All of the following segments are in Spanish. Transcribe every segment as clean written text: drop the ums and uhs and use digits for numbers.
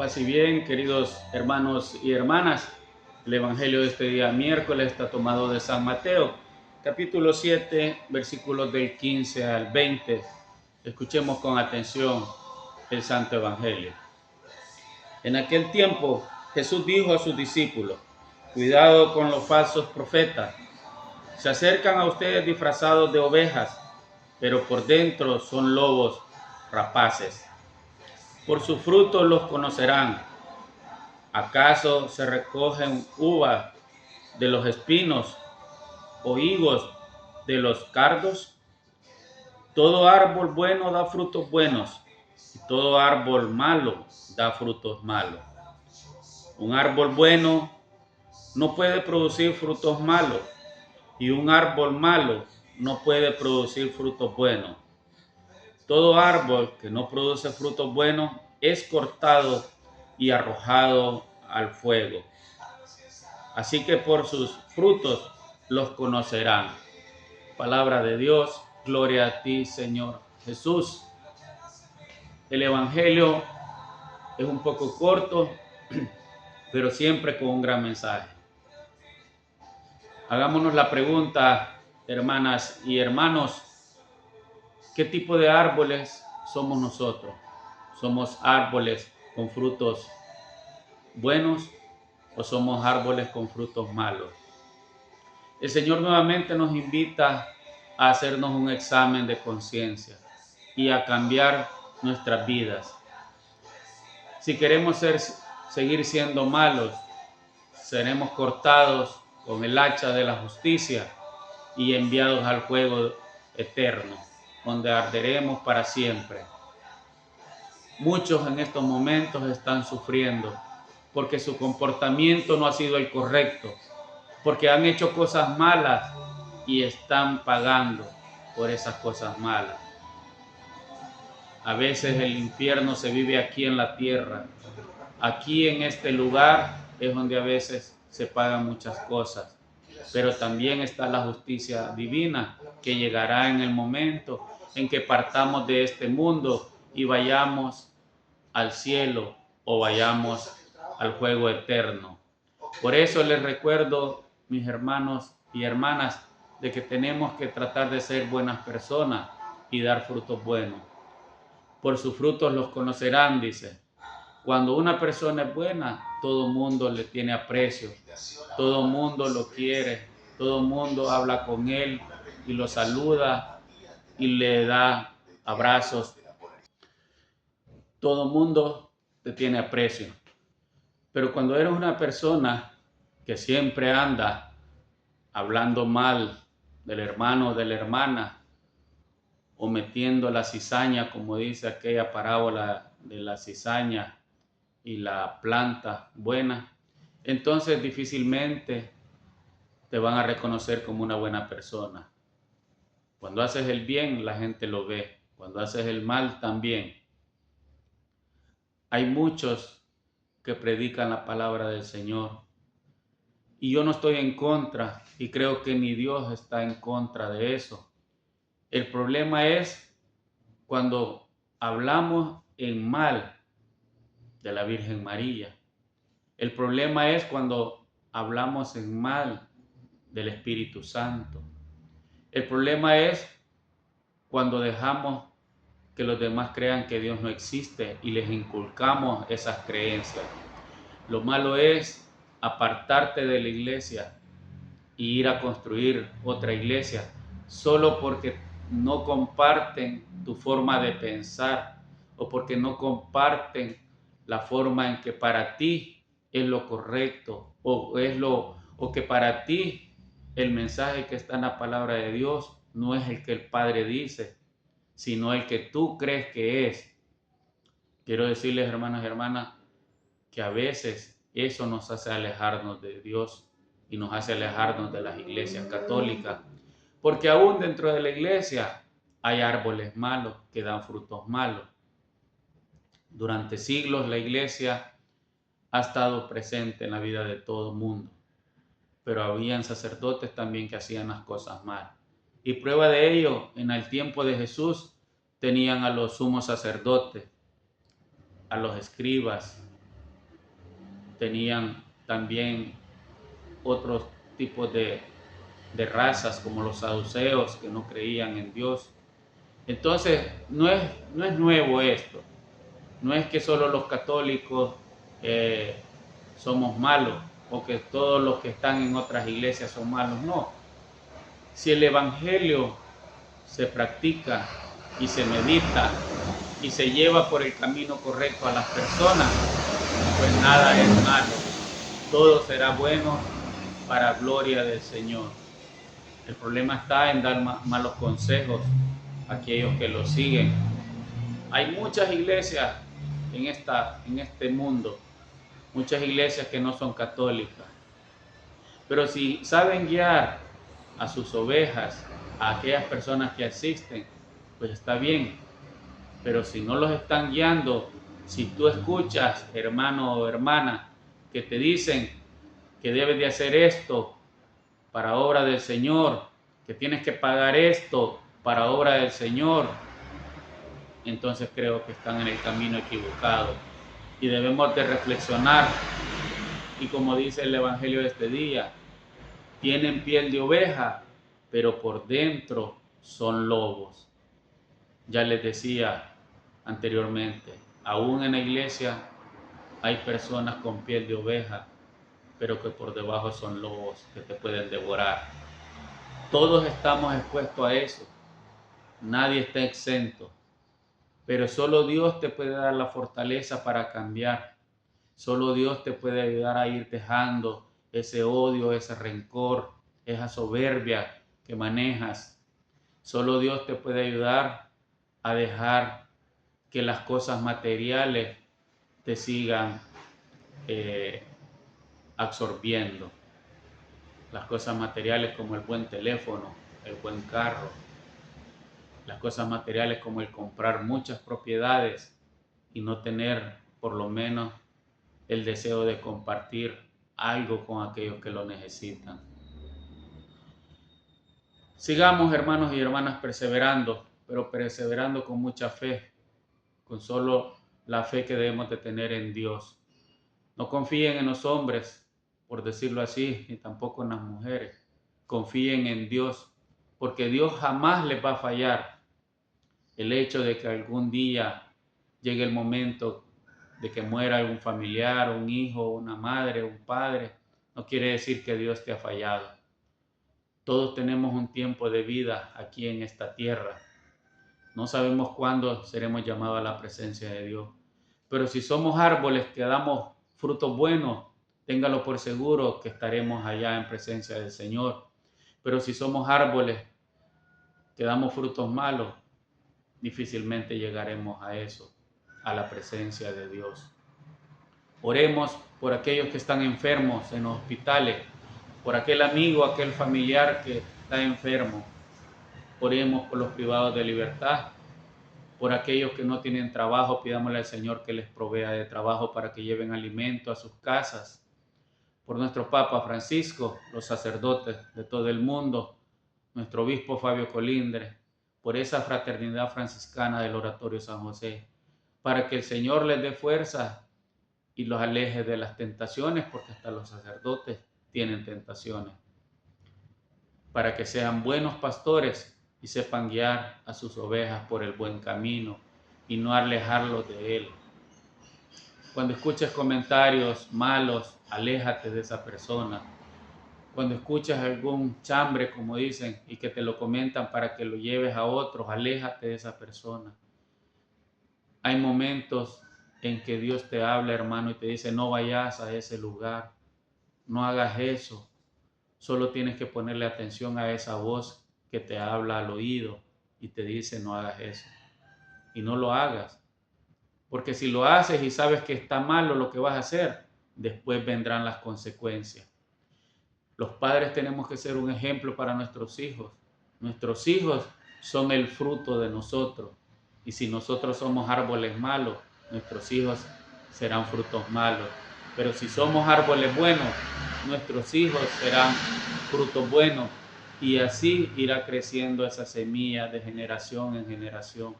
Paz y bien, queridos hermanos y hermanas. El Evangelio de este día miércoles está tomado de San Mateo, capítulo 7, versículos del 15 al 20. Escuchemos con atención el Santo Evangelio. En aquel tiempo, Jesús dijo a sus discípulos: cuidado con los falsos profetas. Se acercan a ustedes disfrazados de ovejas, pero por dentro son lobos rapaces. Por sus frutos los conocerán. ¿Acaso se recogen uvas de los espinos o higos de los cardos? Todo árbol bueno da frutos buenos, y todo árbol malo da frutos malos. Un árbol bueno no puede producir frutos malos, y un árbol malo no puede producir frutos buenos. Todo árbol que no produce frutos buenos es cortado y arrojado al fuego. Así que por sus frutos los conocerán. Palabra de Dios, gloria a ti, Señor Jesús. El Evangelio es un poco corto, pero siempre con un gran mensaje. Hagámonos la pregunta, hermanas y hermanos, ¿qué tipo de árboles somos nosotros? ¿Somos árboles con frutos buenos o somos árboles con frutos malos? El Señor nuevamente nos invita a hacernos un examen de conciencia y a cambiar nuestras vidas. Si queremos seguir siendo malos, seremos cortados con el hacha de la justicia y enviados al fuego eterno, donde arderemos para siempre. Muchos en estos momentos están sufriendo porque su comportamiento no ha sido el correcto, porque han hecho cosas malas y están pagando por esas cosas malas. A veces el infierno se vive aquí en la tierra. Aquí en este lugar es donde a veces se pagan muchas cosas. Pero también está la justicia divina que llegará en el momento en que partamos de este mundo y vayamos al cielo o vayamos al fuego eterno. Por eso les recuerdo, mis hermanos y hermanas, de que tenemos que tratar de ser buenas personas y dar frutos buenos. Por sus frutos los conocerán, dice. Cuando una persona es buena, todo el mundo le tiene aprecio, todo el mundo lo quiere, todo el mundo habla con él y lo saluda y le da abrazos. Todo el mundo te tiene aprecio. Pero cuando eres una persona que siempre anda hablando mal del hermano o de la hermana, o metiendo la cizaña, como dice aquella parábola de la cizaña y la planta buena, entonces difícilmente te van a reconocer como una buena persona. Cuando haces el bien, la gente lo ve. Cuando haces el mal, también. Hay muchos que predican la palabra del Señor. Y yo no estoy en contra, y creo que ni Dios está en contra de eso. El problema es cuando hablamos en mal de la Virgen María. El problema es cuando hablamos en mal del Espíritu Santo. El problema es cuando dejamos que los demás crean que Dios no existe y les inculcamos esas creencias. Lo malo es apartarte de la iglesia e ir a construir otra iglesia solo porque no comparten tu forma de pensar o porque no comparten la forma en que para ti es lo correcto o que para ti el mensaje que está en la palabra de Dios no es el que el Padre dice, sino el que tú crees que es. Quiero decirles, hermanos y hermanas, que a veces eso nos hace alejarnos de Dios y nos hace alejarnos de las iglesias católicas, porque aún dentro de la iglesia hay árboles malos que dan frutos malos. Durante siglos la iglesia ha estado presente en la vida de todo el mundo, pero habían sacerdotes también que hacían las cosas mal. Y prueba de ello, en el tiempo de Jesús tenían a los sumos sacerdotes, a los escribas, tenían también otros tipos de razas como los saduceos que no creían en Dios. Entonces, no es nuevo esto. No es que solo los católicos somos malos o que todos los que están en otras iglesias son malos. No. Si el Evangelio se practica y se medita y se lleva por el camino correcto a las personas, pues nada es malo. Todo será bueno para gloria del Señor. El problema está en dar malos consejos a aquellos que lo siguen. Hay muchas iglesias en este mundo, muchas iglesias que no son católicas, pero si saben guiar a sus ovejas, a aquellas personas que asisten, pues está bien. Pero si no los están guiando, si tú escuchas, hermano o hermana, que te dicen que debes de hacer esto para obra del Señor, que tienes que pagar esto para obra del Señor, entonces creo que están en el camino equivocado y debemos de reflexionar. Y como dice el Evangelio de este día, tienen piel de oveja, pero por dentro son lobos. Ya les decía anteriormente, aún en la iglesia hay personas con piel de oveja, pero que por debajo son lobos que te pueden devorar. Todos estamos expuestos a eso, nadie está exento, pero solo Dios te puede dar la fortaleza para cambiar. Solo Dios te puede ayudar a ir dejando ese odio, ese rencor, esa soberbia que manejas. Solo Dios te puede ayudar a dejar que las cosas materiales te sigan absorbiendo. Las cosas materiales como el buen teléfono, el buen carro, las cosas materiales como el comprar muchas propiedades y no tener por lo menos el deseo de compartir algo con aquellos que lo necesitan. Sigamos, hermanos y hermanas, perseverando, pero perseverando con mucha fe, con solo la fe que debemos de tener en Dios. No confíen en los hombres, por decirlo así, ni tampoco en las mujeres. Confíen en Dios, porque Dios jamás les va a fallar. El hecho de que algún día llegue el momento de que muera algún familiar, un hijo, una madre, un padre, no quiere decir que Dios te ha fallado. Todos tenemos un tiempo de vida aquí en esta tierra. No sabemos cuándo seremos llamados a la presencia de Dios. Pero si somos árboles que damos frutos buenos, téngalo por seguro que estaremos allá en presencia del Señor. Pero si somos árboles que damos frutos malos, difícilmente llegaremos a eso, a la presencia de Dios. Oremos por aquellos que están enfermos en los hospitales, por aquel amigo, aquel familiar que está enfermo. Oremos por los privados de libertad, por aquellos que no tienen trabajo, pidámosle al Señor que les provea de trabajo para que lleven alimento a sus casas. Por nuestro Papa Francisco, los sacerdotes de todo el mundo, nuestro obispo Fabio Colindre, por esa fraternidad franciscana del Oratorio San José, para que el Señor les dé fuerza y los aleje de las tentaciones, porque hasta los sacerdotes tienen tentaciones, para que sean buenos pastores y sepan guiar a sus ovejas por el buen camino y no alejarlos de él. Cuando escuches comentarios malos, aléjate de esa persona. Cuando escuchas algún chambre, como dicen, y que te lo comentan para que lo lleves a otros, aléjate de esa persona. Hay momentos en que Dios te habla, hermano, y te dice, no vayas a ese lugar, no hagas eso. Solo tienes que ponerle atención a esa voz que te habla al oído y te dice, no hagas eso. Y no lo hagas. Porque si lo haces y sabes que está malo lo que vas a hacer, después vendrán las consecuencias. Los padres tenemos que ser un ejemplo para nuestros hijos. Nuestros hijos son el fruto de nosotros. Y si nosotros somos árboles malos, nuestros hijos serán frutos malos. Pero si somos árboles buenos, nuestros hijos serán frutos buenos. Y así irá creciendo esa semilla de generación en generación,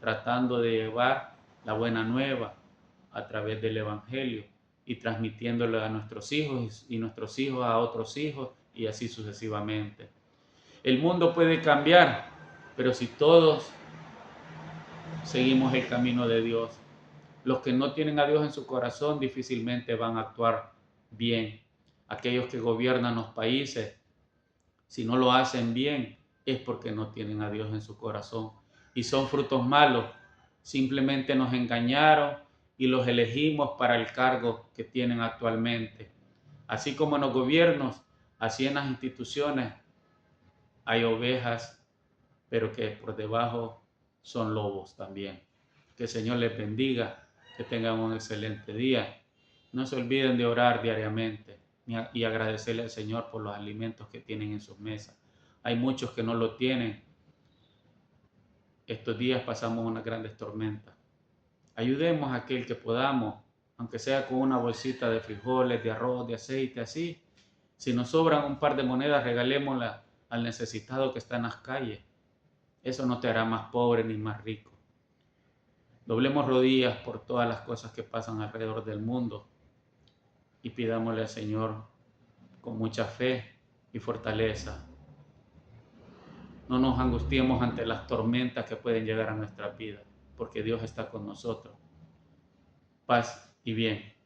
tratando de llevar la buena nueva a través del Evangelio y transmitiéndolo a nuestros hijos y nuestros hijos a otros hijos y así sucesivamente. El mundo puede cambiar, pero si todos seguimos el camino de Dios, los que no tienen a Dios en su corazón difícilmente van a actuar bien. Aquellos que gobiernan los países, si no lo hacen bien, es porque no tienen a Dios en su corazón. Y son frutos malos. Simplemente nos engañaron y los elegimos para el cargo que tienen actualmente. Así como en los gobiernos, así en las instituciones hay ovejas, pero que por debajo son lobos también. Que el Señor les bendiga, que tengan un excelente día. No se olviden de orar diariamente y agradecerle al Señor por los alimentos que tienen en sus mesas. Hay muchos que no lo tienen. Estos días pasamos unas grandes tormentas. Ayudemos a aquel que podamos, aunque sea con una bolsita de frijoles, de arroz, de aceite, así. Si nos sobran un par de monedas, regalémoslas al necesitado que está en las calles. Eso no te hará más pobre ni más rico. Doblemos rodillas por todas las cosas que pasan alrededor del mundo y pidámosle al Señor con mucha fe y fortaleza. No nos angustiemos ante las tormentas que pueden llegar a nuestra vida, porque Dios está con nosotros. Paz y bien.